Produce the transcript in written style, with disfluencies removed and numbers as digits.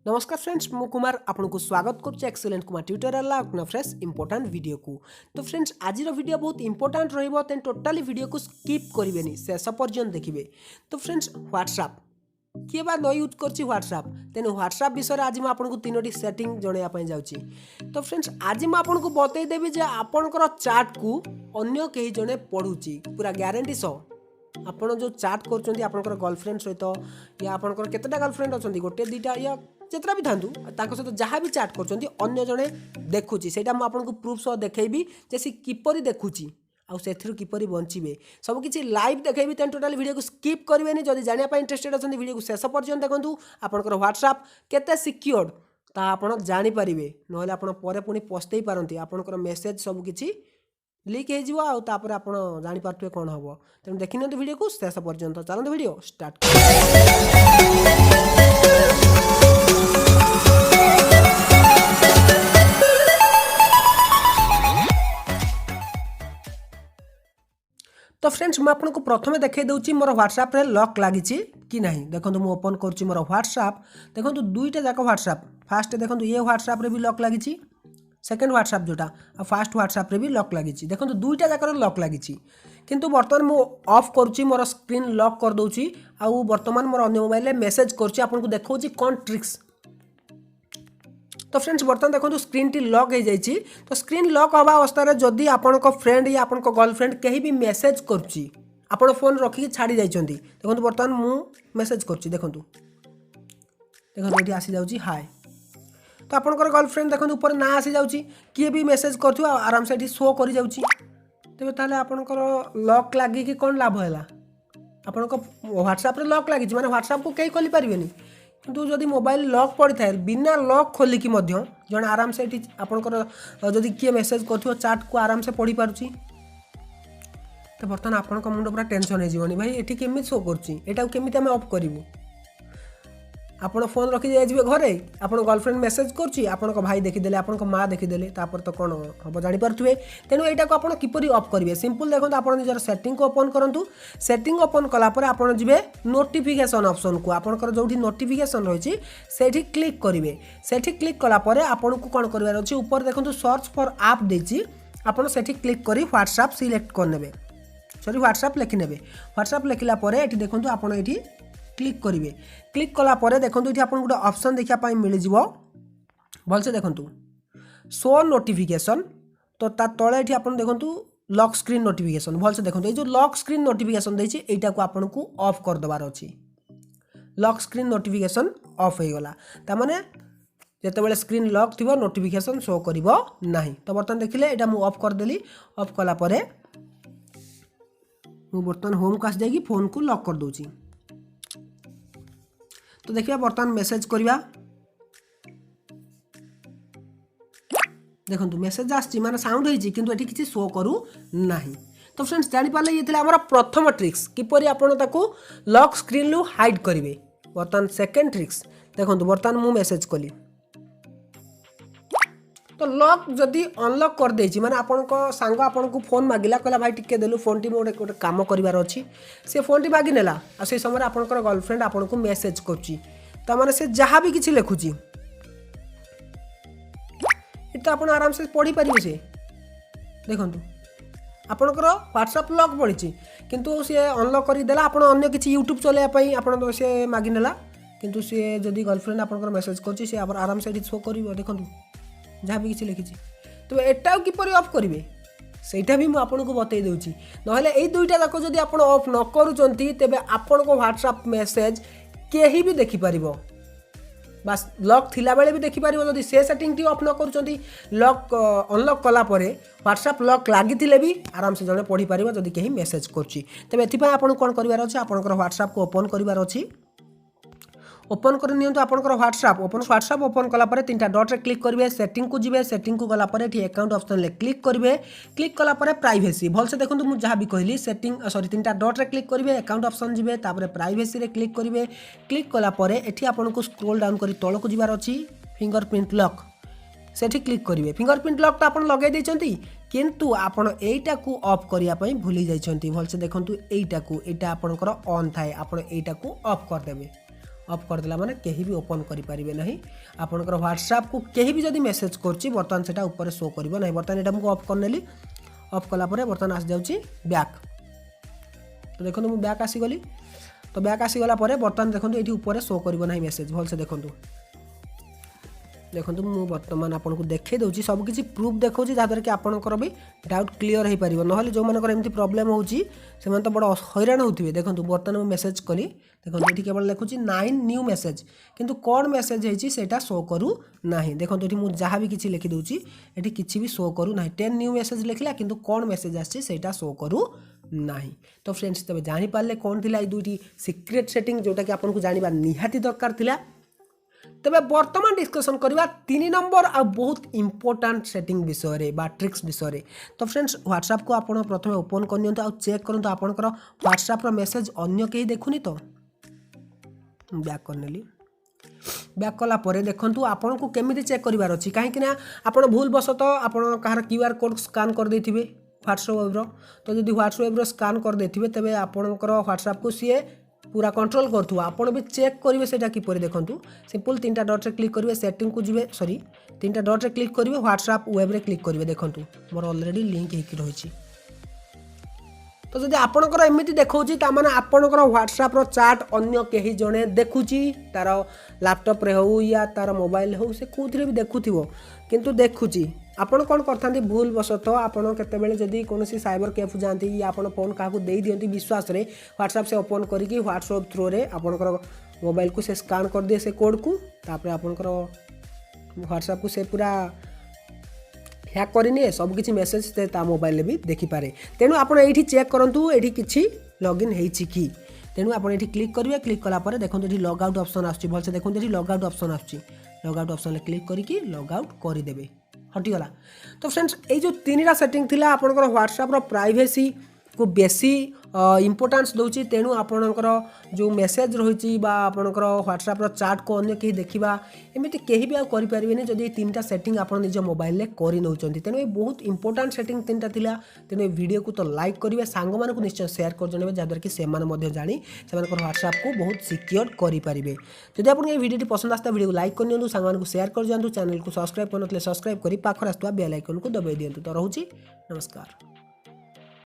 नमस्कार फ्रेंड्स मु कुमार आपको स्वागत करुच्चे एक्सीलेंट कुमार ट्यूटोरियल अपना फ्रेश इंपोर्टेंट वीडियो को। तो फ्रेंड्स आज वीडियो बहुत इंपोर्टेंट रहिबो तेन टोटली वीडियो को स्किप करिवेनी शेष पर्यंत देखिए। तो फ्रेंड्स व्हाट्सएप किए बा न यूज करछि व्हाट्सएप तेन व्हाट्सएप विषय आज मैं आपको तीनोटी सेटिंग जणाया पई जाउछि। तो फ्रेंड्स आज मैं आपको बतई देबी जे आपनकर चैट को अन्य कहीं जने पढुछि पूरा गारंटी सो आपन जो चैट करछन्ती आपनकर गर्लफ्रेंड सहित या आपनकर केतेटा गर्लफ्रेंड अछन्ती गोटे दुईटा या जेतरा भी थांतु ताको सहित जहाँ भी चैट करछन्ती अन्य जने देखुछि सेटा मैं आपनको प्रूफ सह देखैबी जे सी किपरि देखुछि आउ सेथिरु किपरि बंचिबे सब किछि लाइव देखैबी तेन टोटल वीडियो को स्किप करिवेनी। जदि जानिया पय इंटरेस्टेड अछन्ती वीडियो को शेष पर्यंत देखंतु आपनकर व्हाट्सएप केते सिक्योर्ड ता आपण जानि परिबे नहले आपण परे पुनी पस्तेई पारंती आपनकर मेसेज सब किछि लीक हो जाव आउ तापर आपण जानि पारथुए कोन हबो। तेन देखिनंतु वीडियो को शेष पर्यंत चलंतु वीडियो स्टार्ट। तो फ्रेंड्स मैं आपको प्रथम देखै दउची मोर व्हाट्सएप रे लॉक लागिची कि नहीं। देखंतु मु ओपन करची मोर व्हाट्सएप देखंतु दुईटा जाक व्हाट्सएप फास्ट देखंतु ये व्हाट्सएप रे भी लॉक लागिची सेकेंड व्हाट्सएप जोटा आ फास्ट व्हाट्सएप रे भी लॉक लागिची देखंतु दुईटा जाकर लॉक लागिची किंतु वर्तमान मु ऑफ करूची मोर स्क्रीन लॉक कर दउची आ वर्तमान मोर अन्य मोबाइल रे मेसेज करची आपनको देखौची कोन ट्रिक्स। तो फ्रेंड्स बर्तमान देखो स्क्रीन टी लॉक हो जाइए। तो स्क्रीन लॉक हवा अवस्था जदि आपण फ्रेंड या आपण गर्लफ्रेंड कहीं भी मेसेज करुच्ची आपण फोन रखिकी छाड़ी जाइए देखो बर्तमान मु मेसेज करुच्ची देखो ये आसी जाऊँगी हाय तो आपंकर गर्लफ्रेंड देखो ऊपर ना आसी जाऊँगी किए भी मेसेज कर आराम से शो कर जाऊँगी तेज ताले आपंकर लॉक लगिकी कौन लाभ है आपण व्हाट्सएप रे लॉक लगी माने व्हाट्सएप को कहीं खोली पारिबेनी किंतु जदि मोबाइल लॉक पड़ी थाए बिना लॉक खोलिकी जन आराम से आपंकर जदि किए मेसेज कर चैट को आराम से पढ़ी पारुची तो बर्तमान आपण मुंड पूरा टेंशन हो भाई ये केमी शो करमी आम ऑफ करूँ आपण फोन रखी जाइए घरे आपण गर्लफ्रेंड मेसेज कर भाई देखीदे आप माँ देखीदे तो कौन हम जापे तेणु यहाँ को आप किपरि ऑफ करेंगे सिंपल देखो आप निजर सेटिंग को ओपन करूँ सेटिंग ओपन कलापर आप जी नोटिफिकेशन ऑप्शन को आपंकर जो नोटिफिकेशन रही से क्लिक करेंगे से क्लिक कलापर आपन को कौन करार अच्छे ऊपर देखो सर्च फॉर आप देती आपड़ से क्लिक कर व्हाट्सएप सिलेक्ट करने सॉरी व्हाट्सएप लिखिने व्हाट्सएप लिखला देखो आप क्लिक करेंगे क्लिक कलापर देखो ये आपको गोटे ऑप्शन देखापी मिल जाव भलसे देखो शो नोटिफिकेशन तो तले ये आप देखो लॉक स्क्रीन नोटिफिकेशन भलसे देखो ये जो लॉक स्क्रीन नोटिफिकेशन देती यहाँ को आपन को ऑफ कर देवार अच्छी लॉक स्क्रीन नोटिफिकेशन ऑफ हो गला तामाने जितेबाला स्क्रीन लॉक थी नोटिफिकेशन शो करिवो नाही। तो बर्तमान देखिले यहाँ मुझे ऑफ करदेली ऑफ कलापर मुझे बर्तमान होम को आस जाएगी फोन को लॉक कर दूची। तो देखिए बर्तमान मेसेज करवा देखो मेसेज आसी माने साउंड होइछि किंतु एठी किछि शो करू नाही। तो फ्रेंड्स जानि पाले ये थिला हमर प्रथम ट्रिक्स किपरि आपण ताकू लॉक स्क्रीन लु हाइड करिवे। बर्तमान सेकंड ट्रिक्स देखो बर्तमान मु मेसेज कली तो लॉक जदि अनलॉक कर देछि माने आपण को सांग आपण को फोन मागिला कहला भाई टिके देलु फोन टी मोटे गोटे काम करिवार अछि से फोन टी मागी नेला आ से समय आपनकर गर्लफ्रेंड आपण को मेसेज करछि त माने से जहाँ भी किछि लिखुछि इतो आपण आराम से पढ़ी पारिबे से देखंतु आपनकर व्हाट्सएप लॉक पड़िछि किंतु से अनलॉक करि देला आपण अन्य किछि यूट्यूब चलाया पई आपण से मागी नेला किंतु से जदि गर्लफ्रेंड आपनकर मेसेज करछि से आराम से शो करिवो देखंतु जहाँ भी किसी लिखी तो एटा किपरि ऑफ करेंगे सेटा भी मुझे बतई दूची नहले यही दुईटा जाक जब आप ऑफ न करुँच तेरे आपण को व्हाट्सएप मेसेज कहीं भी देखिपर बास लॉक थिला बेले भी देखिपर जब से सेटिंग टी ऑफ न करुँच लॉक अनलॉक कलापर व्हाट्सएप लॉक लगी भी आराम से जड़े पढ़ी पार जब कहीं मेसेज करुँच तेज ये आपको कौन करार अच्छे आपंकर व्हाट्सएप को ओपन करार अच्छी ओपन कर नियंतु आपनकर व्हाट्सएप ओपन कलापर तीनटा डॉट रे क्लिक करेंगे सेटिंग को जीवे सेटिंग को गलापर ये अकाउंट ऑप्शन ले क्लिक करेंगे क्लिक कलापर प्राइवेसी भलसे देखो मुझे जहाँ भी कहली सेटिंग सॉरी तीनटा डॉट रे क्लिक करेंगे अकाउंट ऑप्शन जीवे तापर प्राइवेसी रे क्लिक करेंगे क्लिक कलापर एठी आपनको स्क्रॉल डाउन करी तल को जीवार अच्छी फिंगरप्रिंट लॉक सेठी क्लिक करेंगे फिंगरप्रिंट लॉक तो आप लगे देइचंती किंतु आपण एटा को ऑफ करिया पई भूली जाइछंती भलसे देखंतु एटा को एटा आपनकर ऑन थाए आपण एटा को ऑफ कर देबे ଅଫ୍ କରିଦେଲା ମାନେ କେହି ବି ଓପନ୍ କରିପାରିବେ ନାହିଁ। ଆପଣଙ୍କର ହ୍ୱାଟ୍ସଆପ୍କୁ କେହି ବି ଯଦି ମେସେଜ୍ କରୁଛି ବର୍ତ୍ତମାନ ସେଇଟା ଉପରେ ଶୋ କରିବ ନାହିଁ। ବର୍ତ୍ତମାନ ଏଇଟା ମୁଁ ଅଫ୍ କରିନେଲି। ଅଫ୍ କଲା ପରେ ବର୍ତ୍ତମାନ ଆସିଯାଉଛି ବ୍ୟାକ୍। ତ ଦେଖନ୍ତୁ ମୁଁ ବ୍ୟାକ୍ ଆସିଗଲି। ତ ବ୍ୟାକ୍ ଆସିଗଲା ପରେ ବର୍ତ୍ତମାନ ଦେଖନ୍ତୁ ଏଇଠି ଉପରେ ଶୋ କରିବ ନାହିଁ ମେସେଜ୍। ଭଲସେ ଦେଖନ୍ତୁ ଦେଖନ୍ତୁ ମୁଁ ବର୍ତ୍ତମାନ ଆପଣଙ୍କୁ ଦେଖାଇ ଦେଉଛି ସବୁକିଛି ପ୍ରୁଫ୍ ଦେଖାଉଛି ଯାହାଦ୍ୱାରା କି ଆପଣଙ୍କର ବି ଡାଉଟ୍ କ୍ଲିଅର୍ ହୋଇପାରିବ। ନହେଲେ ଯେଉଁମାନଙ୍କର ଏମିତି ପ୍ରୋବ୍ଲେମ୍ ହେଉଛି ସେମାନେ ତ ବଡ଼ ହଇରାଣ ହେଉଥିବେ। ଦେଖନ୍ତୁ ବର୍ତ୍ତମାନ ମୁଁ ମେସେଜ୍ କଲି। ଦେଖନ୍ତୁ ଏଠି କେବଳ ଲେଖୁଛି 9 ନ୍ୟୁ ମେସେଜ୍, କିନ୍ତୁ କ'ଣ ମେସେଜ୍ ହେଇଛି ସେଇଟା ଶୋ କରୁ ନାହିଁ। ଦେଖନ୍ତୁ ଏଠି ମୁଁ ଯାହା ବି କିଛି ଲେଖିଦେଉଛି ଏଠି କିଛି ବି ଶୋ କରୁ ନାହିଁ। 10 ନ୍ୟୁ ମେସେଜ୍ ଲେଖିଲା କିନ୍ତୁ କ'ଣ ମେସେଜ୍ ଆସିଛି ସେଇଟା ଶୋ କରୁ ନାହିଁ। ତ ଫ୍ରେଣ୍ଡସ୍ ତେବେ ଜାଣିପାରିଲେ କ'ଣ ଥିଲା ଏଇ ଦୁଇଟି ସିକ୍ରେଟ୍ ସେଟିଂ ଯେଉଁଟାକି ଆପଣଙ୍କୁ ଜାଣିବା ନିହାତି ଦରକାର ଥିଲା। तेबे वर्तमान डिस्कसन करवा 3 नंबर आ बहुत इंपोर्टेंट सेटिंग विषय बा ट्रिक्स विषय। तो फ्रेंड्स व्हाट्सएप को आप प्रथम ओपन कर आ चेक करूँ आपंकर व्हाट्सएप मेसेज अन्य कहीं देखुनी। तो बैक करनेली बैक कलापर देखूँ आपन को केमी चेक करार अच्छी कहीं आप भूल बसत आप कहार क्यूआर कोड स्कान करदे व्हाट्सएप तो जब व्हाट्सएप स्कान करदे तेज आपंकर व्हाट्सएप को सी पूरा कंट्रोल करूँ आपड़ भी चेक करेंगे से किपर देखूँ सिंपल 3टा डट रे क्लिक करेंगे सेटिंग को जी सॉरी 3टा डट रे क्लिक करेंगे व्हाट्सएप वेब रे क्लिक करेंगे। देखूँ मोर ऑलरेडी लिंक होकर रही। तो जब आपंकर एमती देखा ताने आपंकर व्हाट्सएप चाट अन्य कहीं जड़े देखुची तार लैपटॉप रे हो या तार मोबाइल हो से कौन भी देखुव किंतु देखुची आपड़ कौन करते भूल बसत आपड़ केतबेले जदि कौन साइबर कैफ जाती या आप फोन क्या दे दिखती विश्वास रे व्हाट्सएप से ओपन करके व्हाट्सएप थ्रू रे आपंकर मोबाइल को से स्कान कर दिए से कोड को तापर आपंकर व्हाट्सएप को से पूरा हैक करनी सबकि मेसेज से मोबाइल भी देखिपारे। तेणु आप चेक करूँ ये किसी लॉगिन होती कि तेणु आप क्लिक करेंगे। क्लिक कलापर देखो ये लॉग आउट ऑप्शन आसुच्छी भलसे देखो ये लॉग आउट ऑप्शन आसुच्छी लॉग आउट ऑप्शन क्लिक करके लॉग आउट करदे हटिगला। तो फ्रेंड्स ये जो 3टा सेटिंग थिला आपनकर व्हाट्सएप प्राइवेसी को बेसी इंपोर्टेंस दूची। तेणु आपणकर जो मेसेज रही आपणकर व्हाट्सएप चाट को अन्य कहीं देखा एमती कहीं भी आपारे जब 3टा सेटिंग आप निज मोबाइल में कर नौ। तेणु ये बहुत इंपोर्टेंट सेटिंग 3टा थिला। तेणु ये वीडियो को तो लाइक करेंगे सांग मानक निश्चय शेयर कर जन जहाँद्वारा कि से जानी से व्हाट्सएप को बहुत सिक्योर करेंगे। जब आपको ये वीडियो पसंद आसता वीडियो को लाइक कर सांग शेयर कर दिखाँ चैनल को सब्सक्राइब करते सब्सक्राइब कर पाखर आसुवा बेल आइकन को दबाई दिंतु। तो रोची नमस्कार।